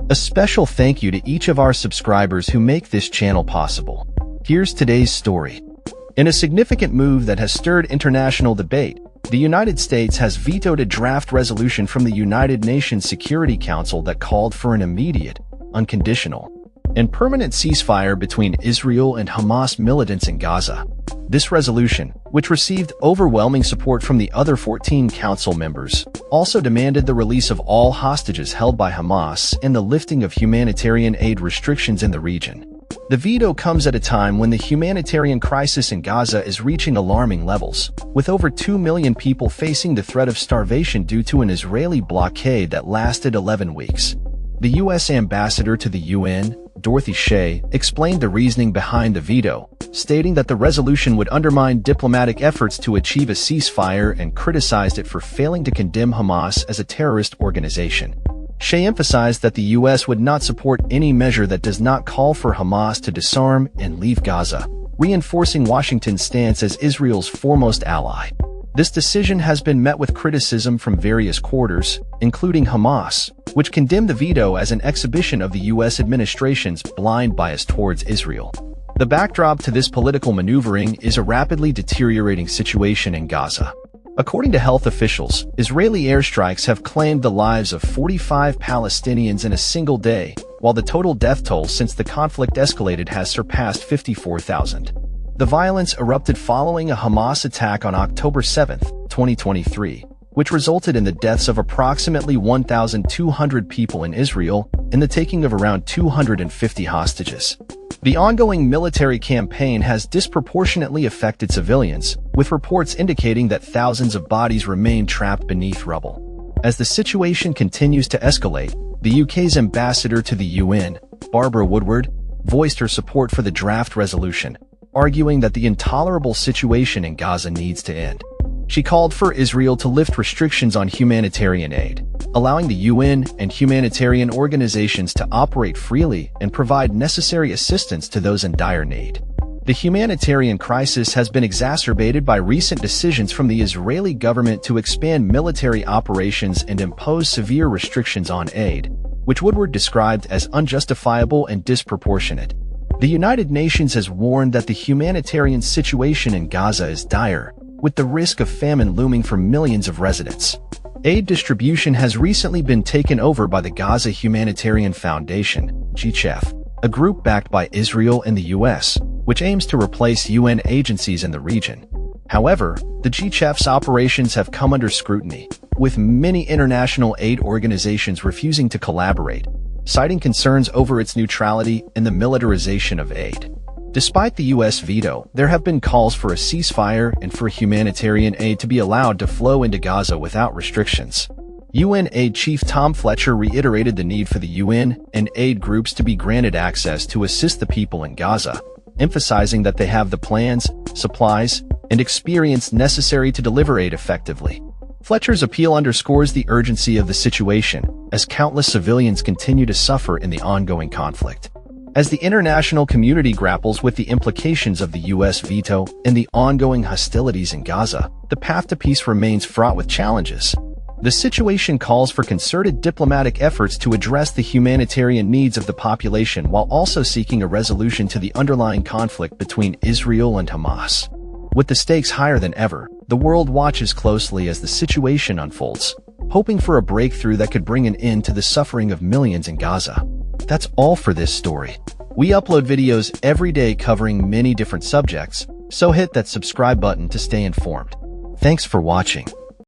A special thank you to each of our subscribers who make this channel possible. Here's today's story. In a significant move that has stirred international debate, the United States has vetoed a draft resolution from the United Nations Security Council that called for an immediate, unconditional, and permanent ceasefire between Israel and Hamas militants in Gaza. This resolution, which received overwhelming support from the other 14 council members, also demanded the release of all hostages held by Hamas and the lifting of humanitarian aid restrictions in the region. The veto comes at a time when the humanitarian crisis in Gaza is reaching alarming levels, with over 2 million people facing the threat of starvation due to an Israeli blockade that lasted 11 weeks. The U.S. ambassador to the UN, Dorothy Shea, explained the reasoning behind the veto, stating that the resolution would undermine diplomatic efforts to achieve a ceasefire and criticized it for failing to condemn Hamas as a terrorist organization. Shea emphasized that the U.S. would not support any measure that does not call for Hamas to disarm and leave Gaza, reinforcing Washington's stance as Israel's foremost ally. This decision has been met with criticism from various quarters, including Hamas, which condemned the veto as an exhibition of the U.S. administration's blind bias towards Israel. The backdrop to this political maneuvering is a rapidly deteriorating situation in Gaza. According to health officials, Israeli airstrikes have claimed the lives of 45 Palestinians in a single day, while the total death toll since the conflict escalated has surpassed 54,000. The violence erupted following a Hamas attack on October 7, 2023, which resulted in the deaths of approximately 1,200 people in Israel and the taking of around 250 hostages. The ongoing military campaign has disproportionately affected civilians, with reports indicating that thousands of bodies remain trapped beneath rubble. As the situation continues to escalate, the UK's ambassador to the UN, Barbara Woodward, voiced her support for the draft resolution, arguing that the intolerable situation in Gaza needs to end. She called for Israel to lift restrictions on humanitarian aid, allowing the UN and humanitarian organizations to operate freely and provide necessary assistance to those in dire need. The humanitarian crisis has been exacerbated by recent decisions from the Israeli government to expand military operations and impose severe restrictions on aid, which Woodward described as unjustifiable and disproportionate. The United Nations has warned that the humanitarian situation in Gaza is dire, with the risk of famine looming for millions of residents. Aid distribution has recently been taken over by the Gaza Humanitarian Foundation, GCHF, a group backed by Israel and the US, which aims to replace UN agencies in the region. However, the GCHF's operations have come under scrutiny, with many international aid organizations refusing to collaborate, citing concerns over its neutrality and the militarization of aid. Despite the U.S. veto, there have been calls for a ceasefire and for humanitarian aid to be allowed to flow into Gaza without restrictions. UN Aid Chief Tom Fletcher reiterated the need for the UN and aid groups to be granted access to assist the people in Gaza, emphasizing that they have the plans, supplies, and experience necessary to deliver aid effectively. Fletcher's appeal underscores the urgency of the situation, as countless civilians continue to suffer in the ongoing conflict. As the international community grapples with the implications of the U.S. veto and the ongoing hostilities in Gaza, the path to peace remains fraught with challenges. The situation calls for concerted diplomatic efforts to address the humanitarian needs of the population while also seeking a resolution to the underlying conflict between Israel and Hamas. With the stakes higher than ever, the world watches closely as the situation unfolds, hoping for a breakthrough that could bring an end to the suffering of millions in Gaza. That's all for this story. We upload videos every day covering many different subjects, so hit that subscribe button to stay informed. Thanks for watching.